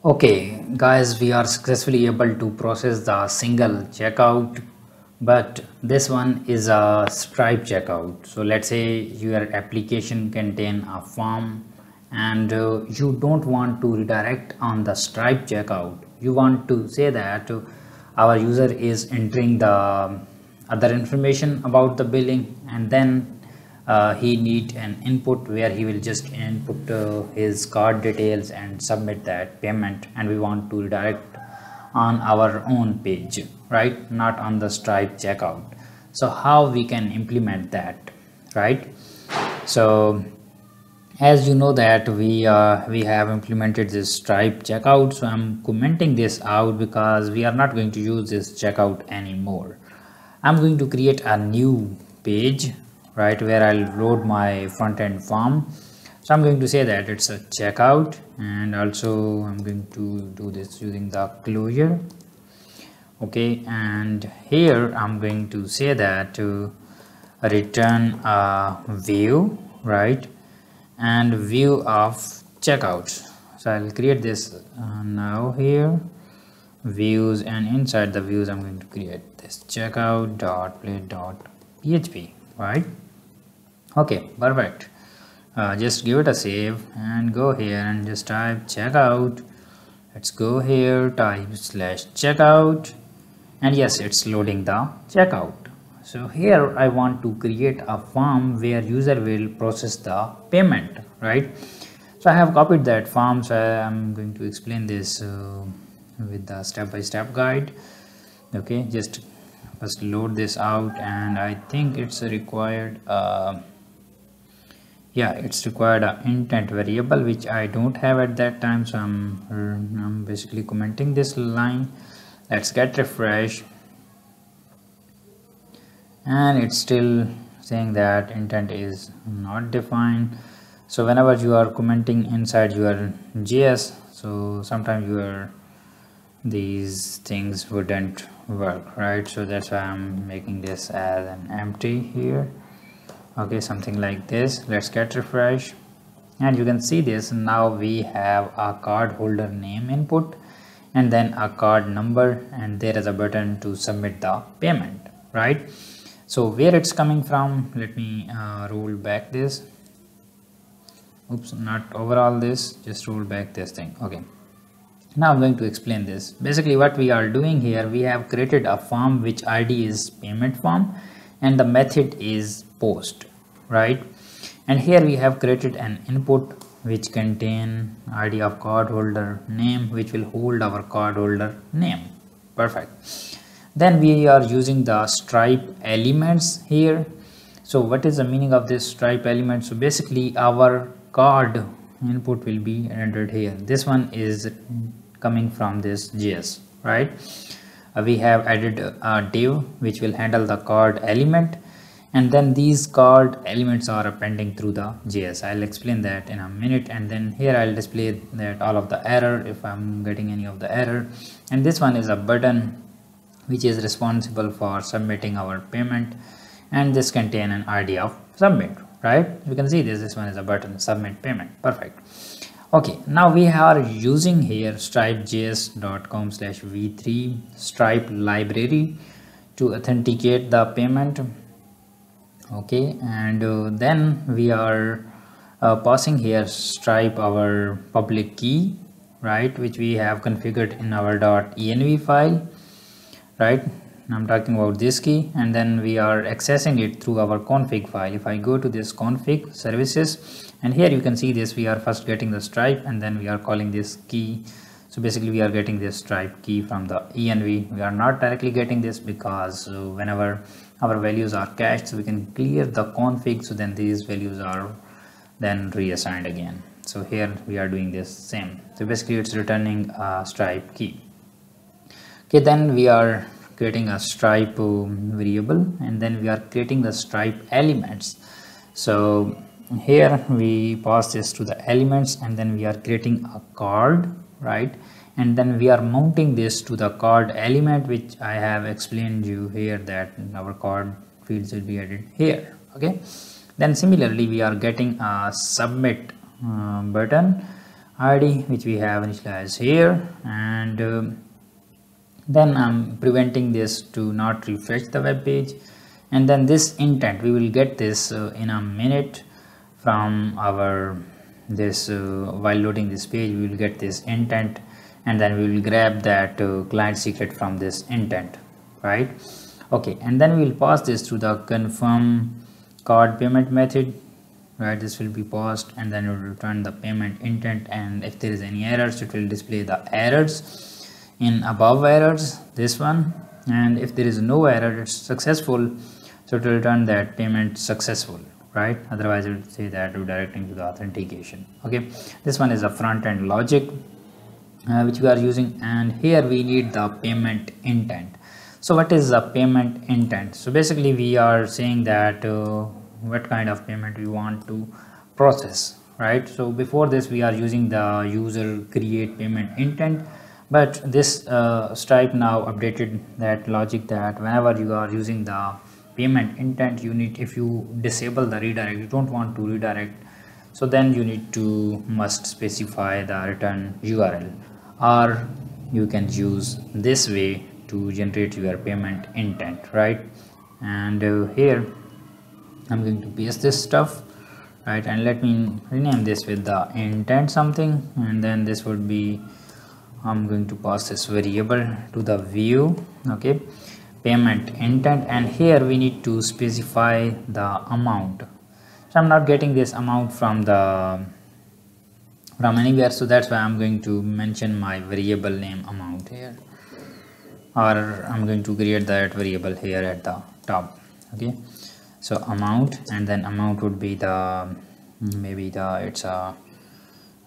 Okay, guys, we are successfully able to process the single checkout, but this one is a Stripe checkout. So let's say your application contain a form and you don't want to redirect on the Stripe checkout. You want to say that our user is entering the other information about the billing, and then he need an input where he will just input his card details and submit that payment, and we want to redirect on our own page, right? Not on the Stripe checkout. So how we can implement that, right? So as you know that we have implemented this Stripe checkout, so I'm commenting this out because we are not going to use this checkout anymore. I'm going to create a new page, right, where I'll load my front end form. So I'm going to say that it's a checkout, and also I'm going to do this using the closure. Okay, and here I'm going to say that to return a view, right, and view of checkouts. So I'll create this now here, views, and inside the views I'm going to create this checkout.play.php, right? Okay, perfect. Just give it a save and go here and just type checkout. Let's go here, type /checkout, and yes, it's loading the checkout. So here I want to create a form where user will process the payment, right? So I have copied that form, so I'm going to explain this with the step-by-step guide. Okay, just first load this out, and I think it's required it's required an intent variable, which I don't have at that time, so I'm basically commenting this line. Let's get refresh, and it's still saying that intent is not defined. So whenever you are commenting inside your JS, so sometimes these things wouldn't work, right? So that's why I'm making this as an empty here. Okay, something like this. Let's get refresh, and you can see this. Now we have a card holder name input, and then a card number, and there is a button to submit the payment, right? So where it's coming from, let me roll back this. Oops, not overall this, just roll back this thing. Okay, now I'm going to explain this. Basically what we are doing here, we have created a form which ID is payment form and the method is post, right? And here we have created an input which contain ID of cardholder name, which will hold our cardholder name. Perfect. Then we are using the Stripe elements here. So what is the meaning of this Stripe element? So basically our card input will be entered here. This one is coming from this JS, right? We have added a div which will handle the card element, and then these card elements are appending through the JS. I'll explain that in a minute, and then here I'll display that all of the error if I'm getting any of the error. And this one is a button which is responsible for submitting our payment, and this contain an ID of submit, right? You can see this one is a button, submit payment. Perfect. Okay, now we are using here stripejs.com/v3 Stripe library to authenticate the payment. Okay, and then we are passing here Stripe our public key, right, which we have configured in our .env file, right? I'm talking about this key, and then we are accessing it through our config file. If I go to this config services, and here you can see this, we are first getting the Stripe, and then we are calling this key. So basically we are getting this Stripe key from the env. We are not directly getting this because whenever our values are cached, so we can clear the config, so then these values are then reassigned again. So here we are doing this same. So basically it's returning a Stripe key. Okay, then we are creating a Stripe variable, and then we are creating the Stripe elements. So here we pass this to the elements, and then we are creating a card, right? And then we are mounting this to the card element, which I have explained you here that our card fields will be added here. Okay, then similarly we are getting a submit button ID which we have initialized here, and then I'm preventing this to not refresh the web page. And then this intent, we will get this in a minute from our this while loading this page. We will get this intent, and then we will grab that client secret from this intent, right? Okay, and then we will pass this to the confirm card payment method, right? This will be passed, and then it will return the payment intent, and if there is any errors, it will display the errors in above errors, this one, and if there is no error, it's successful, so it will return that payment successful, right? Otherwise it will say that redirecting to the authentication. Okay, this one is a front end logic which we are using, and here we need the payment intent. So what is the payment intent? So basically we are saying that what kind of payment we want to process, right? So before this we are using the user create payment intent, but this Stripe now updated that logic that whenever you are using the payment intent, you need, if you disable the redirect, you don't want to redirect, so then you need to must specify the return URL, or you can use this way to generate your payment intent, right? And here I'm going to paste this stuff, right? And let me rename this with the intent something, and then this would be, I'm going to pass this variable to the view, okay, payment intent, and here we need to specify the amount. So I'm not getting this amount from anywhere, so that's why I'm going to mention my variable name amount here, or I'm going to create that variable here at the top. Okay, so amount, and then amount would be the, maybe the, it's a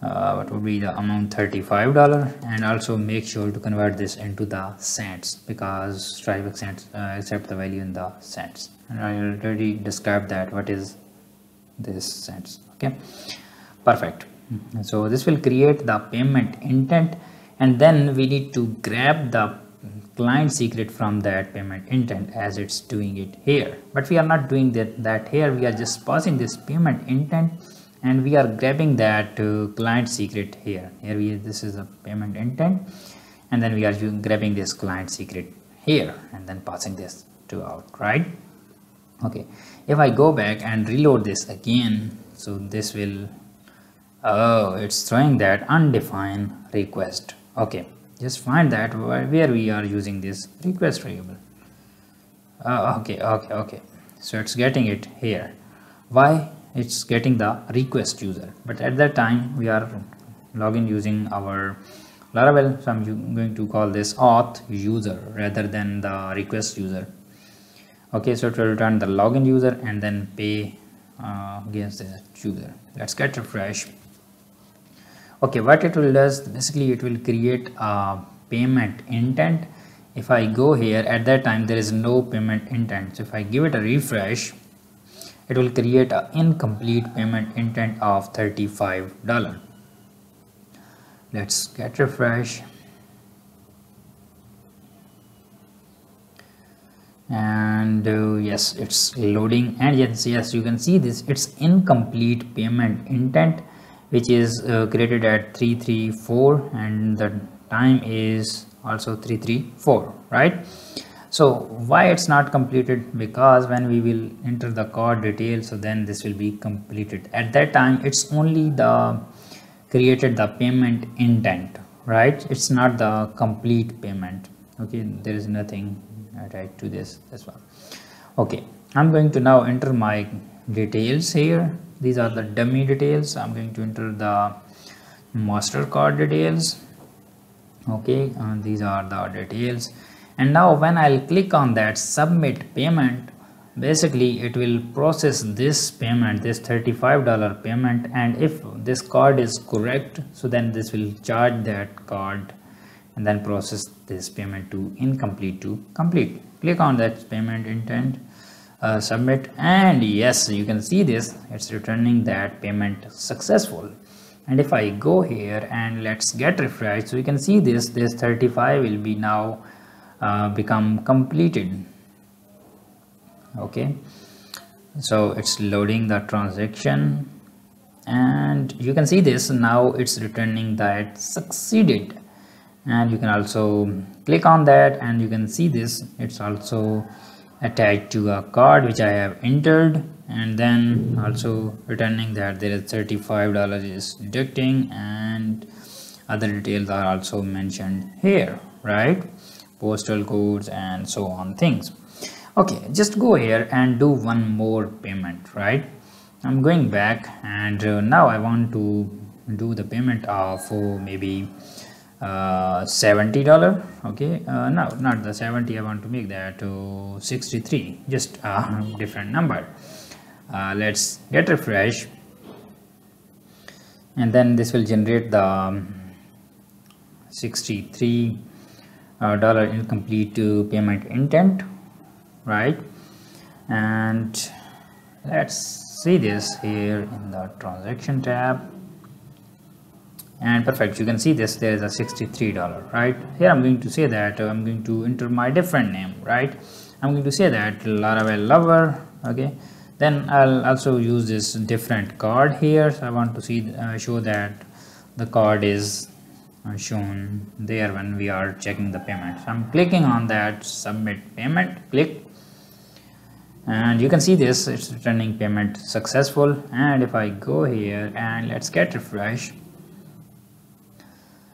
what would be the amount, $35, and also make sure to convert this into the cents, because Stripe accept the value in the cents, and I already described that what is this cents. Okay, perfect. So this will create the payment intent, and then we need to grab the client secret from that payment intent as it's doing it here, but we are not doing that here. We are just passing this payment intent, and we are grabbing that client secret here. This is a payment intent, and then we are grabbing this client secret here, and then passing this to out, right? Okay, if I go back and reload this again, so this will, oh, it's throwing that undefined request. Okay, just find that where we are using this request variable. Okay, so it's getting it here. Why? It's getting the request user, but at that time we are login using our Laravel, so I'm going to call this auth user rather than the request user. Okay, so it will return the login user and then pay against the user. Let's get refresh. Okay, what it will does, basically it will create a payment intent. If I go here, at that time there is no payment intent, so if I give it a refresh, it will create an incomplete payment intent of $35. Let's get refresh, and yes, it's loading, and yes, you can see this, it's incomplete payment intent, which is created at 334, and the time is also 334, right? So why it's not completed? Because when we will enter the card details, so then this will be completed. At that time it's only the created the payment intent, right? It's not the complete payment. Okay, there is nothing right to this as well. Okay, I'm going to now enter my details here. These are the dummy details. I'm going to enter the MasterCard details. Okay, these are the details, and now when I'll click on that submit payment, basically it will process this payment, this $35 payment, and if this card is correct, so then this will charge that card and then process this payment to incomplete to complete. Click on that payment intent, submit, and yes, you can see this, it's returning that payment successful. And if I go here and let's get refreshed, so you can see this 35 will be now become completed. Okay, so it's loading the transaction, and you can see this. Now it's returning that succeeded, and you can also click on that and you can see this. It's also attached to a card which I have entered, and then also returning that there is $35 is deducting, and other details are also mentioned here, right? Postal codes and so on things. Okay, just go here and do one more payment, right? I'm going back, and now I want to do the payment of maybe $70. Okay, no, not the 70, I want to make that 63, just a different number. Let's get refresh, and then this will generate the $63 incomplete payment intent, right? And let's see this here in the transaction tab, and perfect, you can see this, there is a $63, right? Here I'm going to say that I'm going to enter my different name, right? I'm going to say that Laravel lover. Okay, then I'll also use this different card here. So I want to see show that the card is shown there when we are checking the payment. So I'm clicking on that submit payment, click, and you can see this, it's returning payment successful. And if I go here and let's get refresh,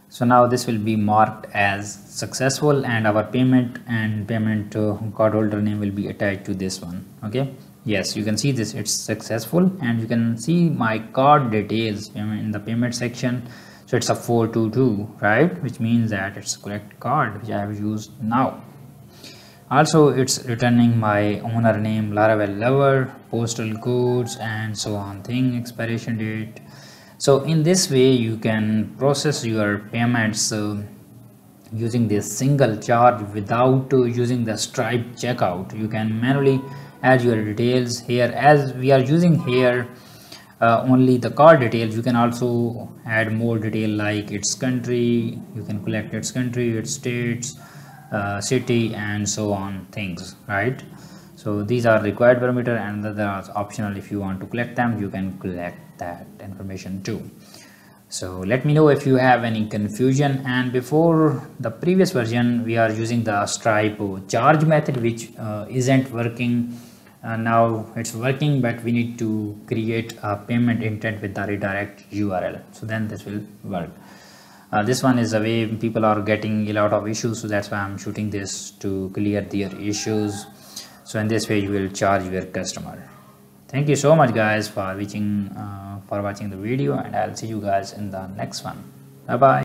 so now this will be marked as successful, and our payment and payment cardholder name will be attached to this one. Okay, yes, you can see this, it's successful, and you can see my card details in the payment section. So it's a 422, right, which means that it's correct card which I have used now. Also it's returning my owner name Laravel lover, postal codes and so on thing, expiration date. So in this way you can process your payments using this single charge without using the Stripe checkout. You can manually add your details here, as we are using here only the card details. You can also add more detail like its country, you can collect its country, its states, city and so on things, right? So these are required parameter, and they are optional. If you want to collect them, you can collect that information too. So let me know if you have any confusion. And before the previous version we are using the Stripe charge method, which isn't working. Now it's working, but we need to create a payment intent with the redirect URL, so then this will work. This one is the way people are getting a lot of issues, so that's why I'm shooting this to clear their issues. So in this way you will charge your customer. Thank you so much guys for watching the video, and I'll see you guys in the next one. Bye bye.